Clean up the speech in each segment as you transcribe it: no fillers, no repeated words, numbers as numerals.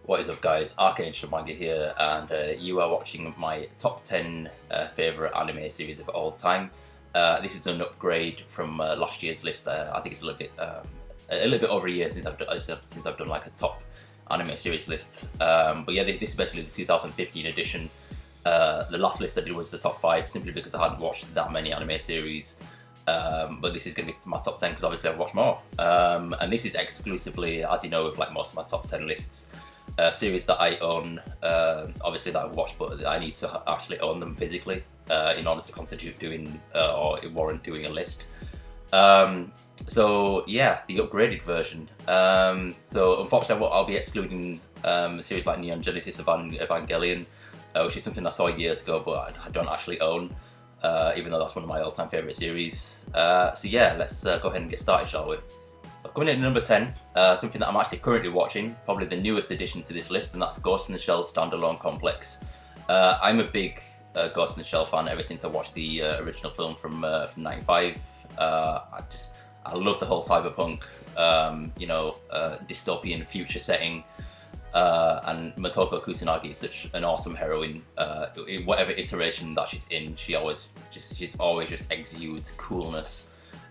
What is up, guys? ArchAngel Manga here, and you are watching my top 10 favourite anime series of all time. This is an upgrade from last year's list. I think it's a little bit over a year since I've done like a top anime series list. But yeah, this is basically the 2015 edition. The last list I did was the top 5, simply because I hadn't watched that many anime series. But this is going to be my top 10 because obviously I've watched more. And this is exclusively, as you know, with like most of my top 10 lists, series that I own, obviously that I've watched, but I need to actually own them physically in order to constitute doing or warrant doing a list. So yeah, the upgraded version. So unfortunately, I'll be excluding series like Neon Genesis Evangelion, which is something I saw years ago, but I don't actually own. Even though that's one of my all-time favourite series. So yeah, let's go ahead and get started, shall we? So coming in at number 10, something that I'm actually currently watching, probably the newest addition to this list, and that's Ghost in the Shell Standalone Complex. I'm a big Ghost in the Shell fan ever since I watched the original film from '95. I love the whole cyberpunk, dystopian future setting. And Motoko Kusanagi is such an awesome heroine. In whatever iteration that she's in, she's always just exudes coolness,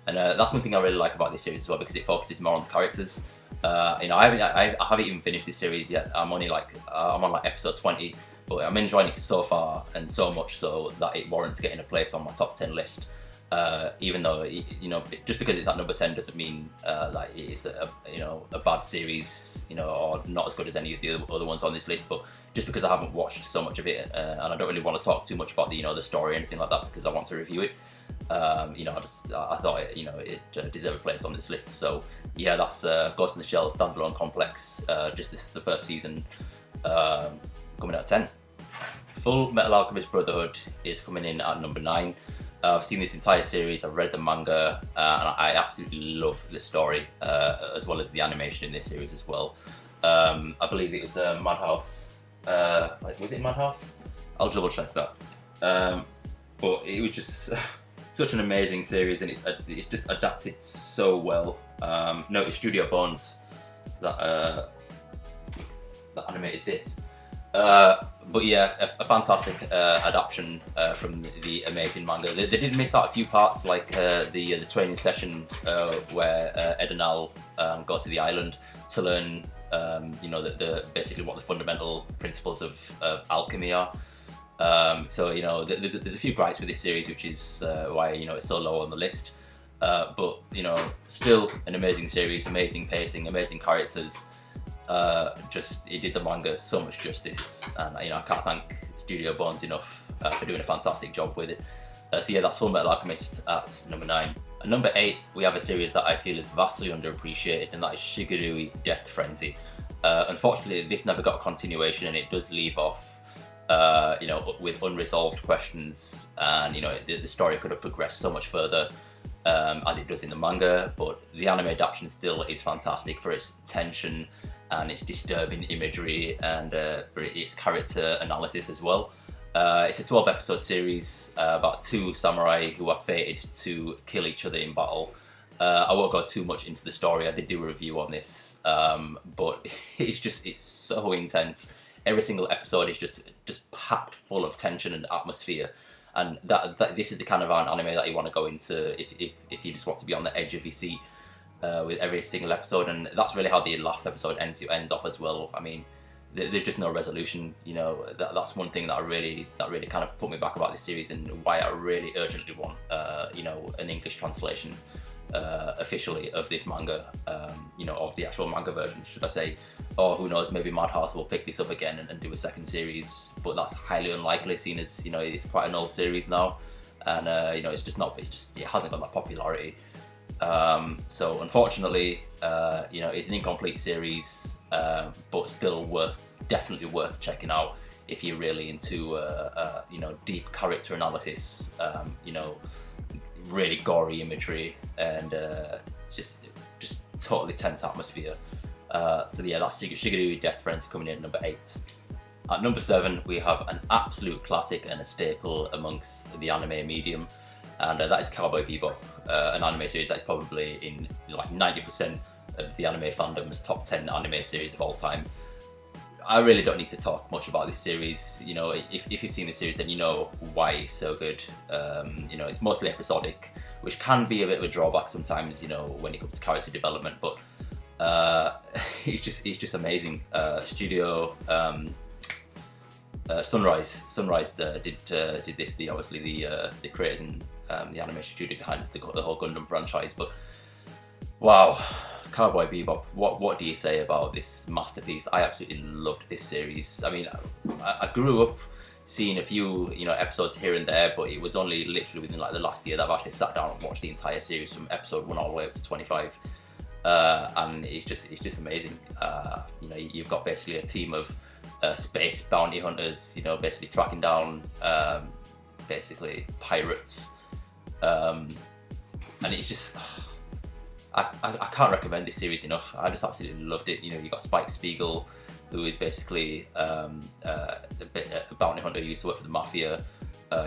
and that's one thing I really like about this series as well, because it focuses more on the characters. I haven't even finished this series yet. I'm on like episode 20, but I'm enjoying it so far, and so much so that it warrants getting a place on my top 10 list. Even though, just because it's at number 10 doesn't mean that it's a bad series, or not as good as any of the other ones on this list. But just because I haven't watched so much of it, and I don't really want to talk too much about the story or anything like that, because I want to review it. I thought it deserved a place on this list. So yeah, that's Ghost in the Shell Standalone Complex. This is the first season, coming out at 10. Fullmetal Alchemist Brotherhood is coming in at number 9. I've seen this entire series, I've read the manga, and I absolutely love the story, as well as the animation in this series as well. I believe it was Madhouse. Was it Madhouse? I'll double check that. But it was just such an amazing series, and it's just adapted so well. No, it's Studio Bones that animated this. But yeah, a fantastic adaptation from the amazing manga. They did miss out a few parts, like the training session where Ed and Al go to the island to learn, basically what the fundamental principles of alchemy are. So there's a few gripes with this series, which is why it's so low on the list. But still an amazing series, amazing pacing, amazing characters. It did the manga so much justice, and I can't thank Studio Bones enough for doing a fantastic job with it. So yeah, that's Fullmetal Alchemist at number 9. At number 8, we have a series that I feel is vastly underappreciated, and that is Shigurui Death Frenzy. Unfortunately, this never got a continuation, and it does leave off with unresolved questions, and the story could have progressed so much further as it does in the manga. But the anime adaptation still is fantastic for its tension and its disturbing imagery, and for its character analysis as well. It's a 12-episode series about 2 samurai who are fated to kill each other in battle. I won't go too much into the story. I did do a review on this, but it's so intense. Every single episode is just packed full of tension and atmosphere, and that this is the kind of anime that you want to go into if you just want to be on the edge of your seat. With every single episode, and that's really how the last episode ends off as well. I mean, there's just no resolution. That's one thing that really kind of put me back about this series, and why I really urgently want an English translation officially of this manga, of the actual manga version, should I say. Or who knows, maybe Madhouse will pick this up again and do a second series, but that's highly unlikely, seeing as it's quite an old series now, and it hasn't got that popularity. So unfortunately, it's an incomplete series, but still definitely worth checking out if you're really into, deep character analysis, really gory imagery, and just totally tense atmosphere. So yeah, that's Shigurui Death Frenzy coming in at number 8. At number 7, we have an absolute classic and a staple amongst the anime medium, and that is Cowboy Bebop, an anime series that is probably in like 90% of the anime fandom's top 10 anime series of all time. I really don't need to talk much about this series. You know, if you've seen the series, then you know why it's so good. You know, it's mostly episodic, which can be a bit of a drawback sometimes, you know, when it comes to character development, but it's just amazing. Studio Sunrise did this. Obviously the creators and the animation studio behind the whole Gundam franchise. But wow, Cowboy Bebop. What do you say about this masterpiece? I absolutely loved this series. I mean, I grew up seeing a few, you know, episodes here and there, but it was only literally within like the last year that I've actually sat down and watched the entire series from episode 1 all the way up to 25. And it's just amazing. You know, you've got basically a team of space bounty hunters, you know, basically tracking down basically pirates, and it's just I can't recommend this series enough. I just absolutely loved it. You know, you got Spike Spiegel, who is basically a bounty hunter who used to work for the mafia.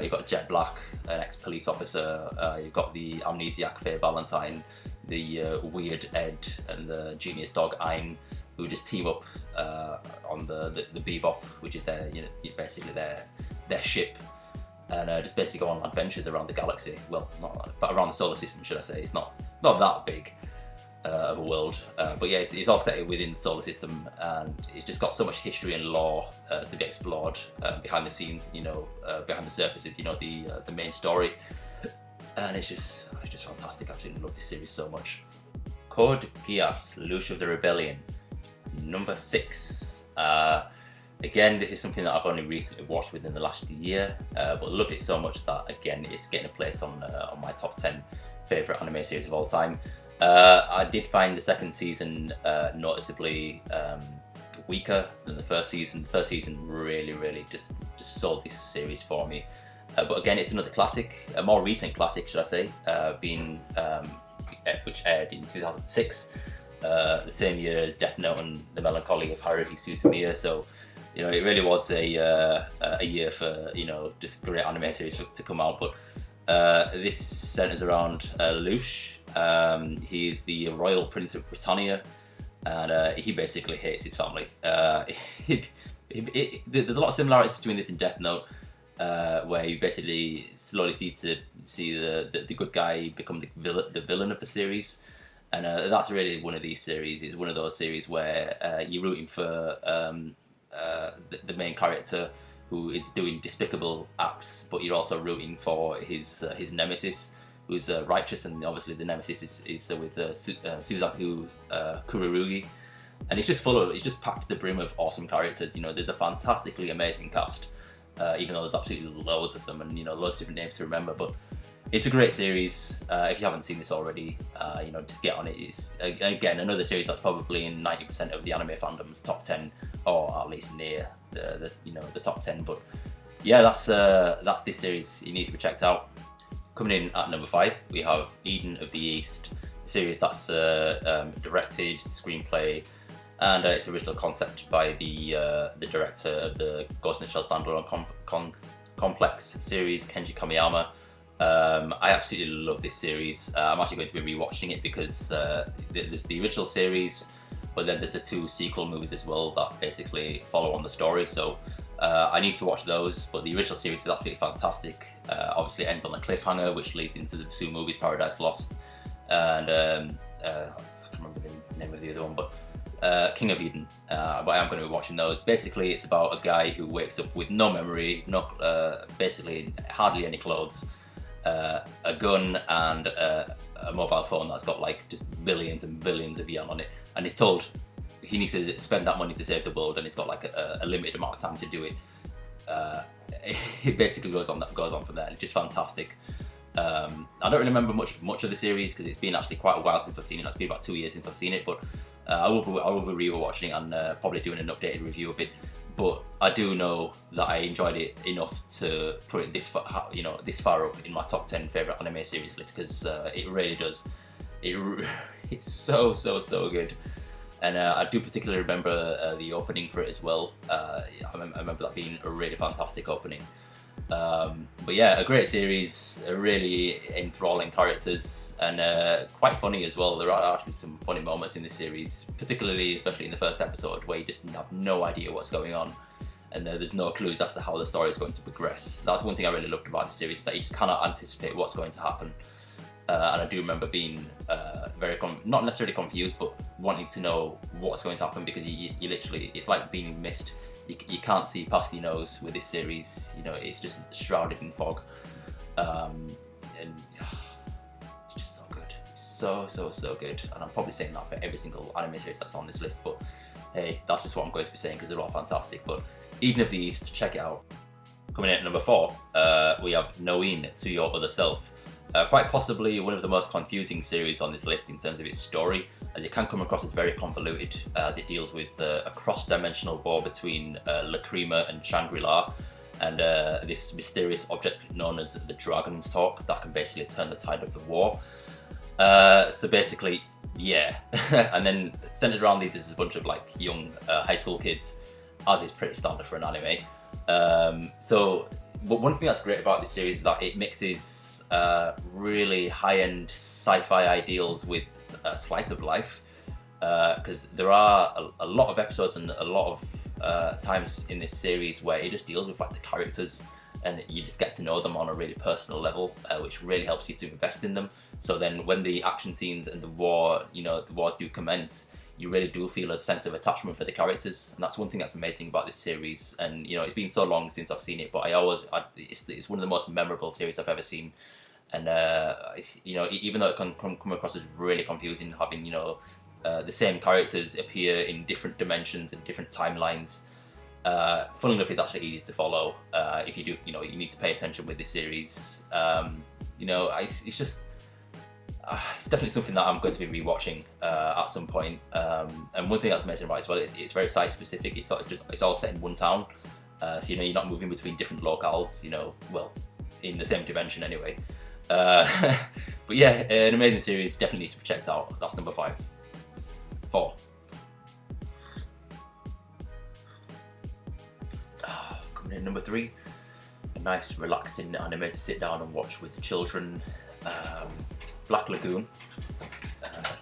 You've got Jet Black, an ex-police officer. You've got the amnesiac Faye Valentine, the weird Ed, and the genius dog Ein, who just team up on the Bebop, which is their, you know, basically their ship, and just basically go on adventures around the galaxy. Well, not but around the solar system, should I say? It's not that big of a world, but yeah, it's all set within the solar system, and it's just got so much history and lore to be explored behind the scenes, you know, behind the surface of, you know, the main story, and it's just fantastic. I absolutely love this series so much. Code Geass, Lelouch of the Rebellion, number 6. Again, this is something that I've only recently watched within the last year, but loved it so much that again it's getting a place on my top 10 favourite anime series of all time. I did find the second season noticeably weaker than the first season. The first season really just sold this series for me. But again, it's another classic, a more recent classic, should I say, which aired in 2006, the same year as Death Note and The Melancholy of Haruhi Suzumiya. So, you know, it really was a year for, you know, just great anime series to come out. But this centers around Lelouch. He's the Royal Prince of Britannia, and he basically hates his family. There's a lot of similarities between this and Death Note, where you basically slowly see the good guy become the villain of the series, and that's really one of these series. It's one of those series where you're rooting for the main character who is doing despicable acts, but you're also rooting for his nemesis, who's righteous, and obviously the nemesis is with Suzaku Kururugi, and it's just packed to the brim of awesome characters. You know, there's a fantastically amazing cast, even though there's absolutely loads of them, and, you know, loads of different names to remember. But it's a great series. If you haven't seen this already, you know, just get on it. It's again another series that's probably in 90% of the anime fandom's top 10, or at least near the top 10. But yeah, that's this series. It needs to be checked out. Coming in at number 5, we have Eden of the East, a series that's directed, screenplay, and its original concept by the director of the Ghost in the Shell standalone complex series, Kenji Kamiyama. I absolutely love this series. I'm actually going to be rewatching it because there's the original series, but then there's the 2 sequel movies as well that basically follow on the story. So I need to watch those, but the original series is absolutely fantastic. Obviously, it ends on a cliffhanger, which leads into the 2 movies, Paradise Lost, and I can't remember the name of the other one, but King of Eden. But I am going to be watching those. Basically, it's about a guy who wakes up with no memory, basically hardly any clothes, a gun, and a mobile phone that's got like just billions and billions of yen on it, and he's told he needs to spend that money to save the world, and he's got like a limited amount of time to do it. It basically goes on from there. It's just fantastic. I don't really remember much of the series because it's been actually quite a while since I've seen it. It's been about 2 years since I've seen it, but I will be re-watching it and probably doing an updated review of it. But I do know that I enjoyed it enough to put it this far up in my top 10 favorite anime series list, because it really does. It's so good. And I do particularly remember the opening for it as well. I remember that being a really fantastic opening. But yeah, a great series, a really enthralling characters, and quite funny as well. There are actually some funny moments in this series, particularly, especially in the first episode, where you just have no idea what's going on, and there's no clues as to how the story is going to progress. That's one thing I really loved about the series, is that you just cannot anticipate what's going to happen. And I do remember being not necessarily confused, but wanting to know what's going to happen, because you literally, it's like being missed. You can't see past your nose with this series. You know, it's just shrouded in fog, and it's just so good, so good. And I'm probably saying that for every single anime series that's on this list, but hey, that's just what I'm going to be saying because they're all fantastic. But Eden of the East, check it out. Coming in at number 4, we have Noein, To Your Other Self. Quite possibly one of the most confusing series on this list in terms of its story, and it can come across as very convoluted, as it deals with a cross-dimensional war between Lacrima and Shangri-La, and this mysterious object known as the Dragon's Talk that can basically turn the tide of the war. So basically, yeah. And then centered around these is a bunch of like young high school kids, as is pretty standard for an anime. But one thing that's great about this series is that it mixes really high-end sci-fi ideals with a slice of life, because there are a lot of episodes and a lot of times in this series where it just deals with like the characters, and you just get to know them on a really personal level, which really helps you to invest in them. So then when the action scenes and the wars do commence, you really do feel a sense of attachment for the characters, and that's one thing that's amazing about this series. And you know, it's been so long since I've seen it, but it's one of the most memorable series I've ever seen. And you know, even though it can come across as really confusing, having the same characters appear in different dimensions and different timelines, fun enough, it's actually easy to follow if you do. You need to pay attention with this series. It's just. It's definitely something that I'm going to be rewatching at some point. And one thing that's amazing about it as well, it's very site specific. It's all set in one town, so you're not moving between different locales. Well, in the same dimension anyway. But yeah, an amazing series. Definitely needs to be checked out. That's number 5. 4. Coming in number 3, a nice relaxing anime to sit down and watch with the children. Black Lagoon.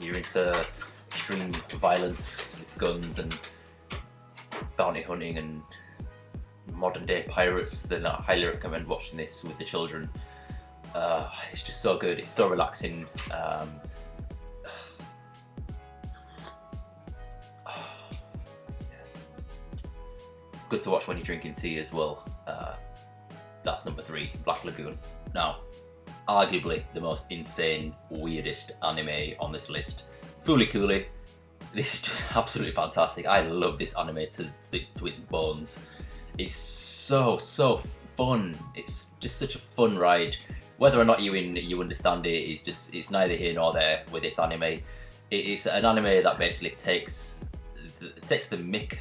You're into extreme violence with guns and bounty hunting and modern day pirates, then I highly recommend watching this with the children. It's just so good, it's so relaxing. It's good to watch when you're drinking tea as well. That's number 3, Black Lagoon. Now, arguably the most insane, weirdest anime on this list, Fooly Cooly. This is just absolutely fantastic. I love this anime to its bones. It's so fun. It's just such a fun ride. Whether or not you understand it is it's neither here nor there with this anime. It's an anime that basically takes the mick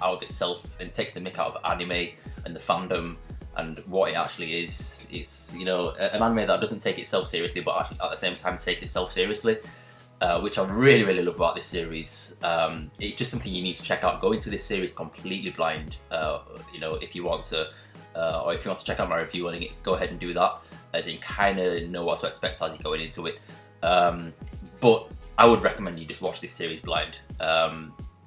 out of itself and takes the mick out of anime and the fandom and what it actually is. It's an anime that doesn't take itself seriously, but at the same time takes itself seriously, which I really love about this series. It's just something you need to check out. Go into this series completely blind, if you want to, or if you want to check out my review on it, go ahead and do that, as in kind of know what to expect as you're going into it. But I would recommend you just watch this series blind.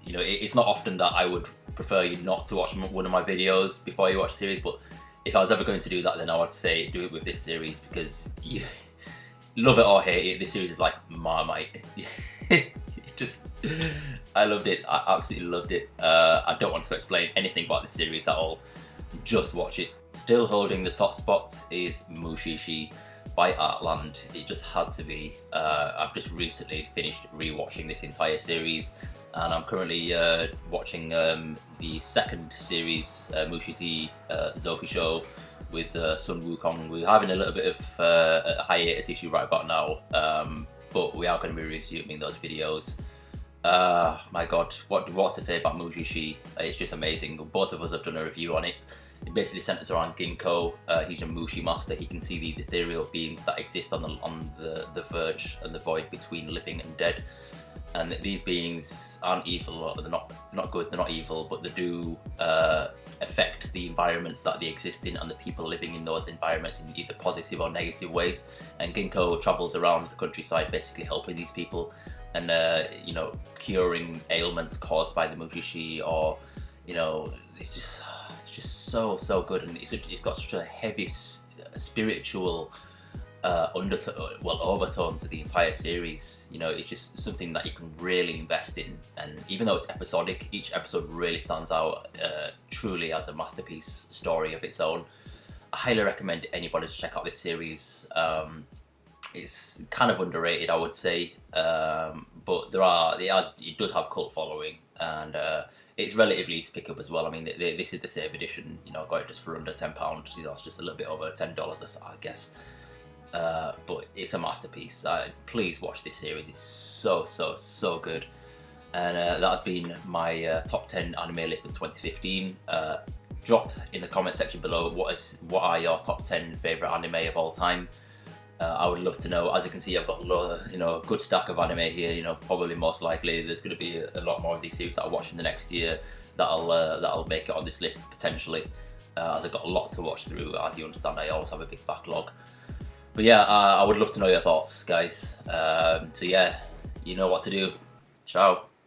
It's not often that I would prefer you not to watch one of my videos before you watch the series, but if I was ever going to do that, then I would say do it with this series, because you love it or hate it, this series is like Marmite. It's just, I loved it. I absolutely loved it. I don't want to explain anything about this series at all. Just watch it. Still holding the top spot is Mushishi by Artland. It just had to be. I've just recently finished rewatching this entire series, and I'm currently watching the second series, Mushishi Zoki Show, with Sun Wukong. We're having a little bit of a hiatus issue right about now, but we are going to be resuming those videos. My god, what to say about Mushishi? It's just amazing. Both of us have done a review on it. It basically centers around Ginkgo. He's a Mushi master. He can see these ethereal beings that exist on the verge and the void between living and dead. and these beings aren't evil, or they're not good, they're not evil, but they do affect the environments that they exist in and the people living in those environments in either positive or negative ways. And Ginkgo travels around the countryside basically helping these people and you know, curing ailments caused by the Mushishi, or you know, it's just so good, and it's got such a heavy spiritual overtone to the entire series. You know, it's just something that you can really invest in, and even though it's episodic, each episode really stands out truly as a masterpiece story of its own. I highly recommend anybody to check out this series. It's kind of underrated, I would say, but it does have cult following, and it's relatively easy to pick up as well. I mean, this is the save edition, you know, got it just for under £10, you know, it's just a little bit over $10 or so, I guess. But it's a masterpiece. Please watch this series, it's so good. And that has been my top 10 anime list of 2015. Drop in the comment section below what are your top 10 favourite anime of all time. I would love to know. As you can see, I've got a good stack of anime here. You know, probably most likely there's going to be a lot more of these series that I watch in the next year that'll make it on this list potentially. As I've got a lot to watch through. As you understand, I always have a big backlog. But yeah, I would love to know your thoughts, guys. So yeah, you know what to do. Ciao.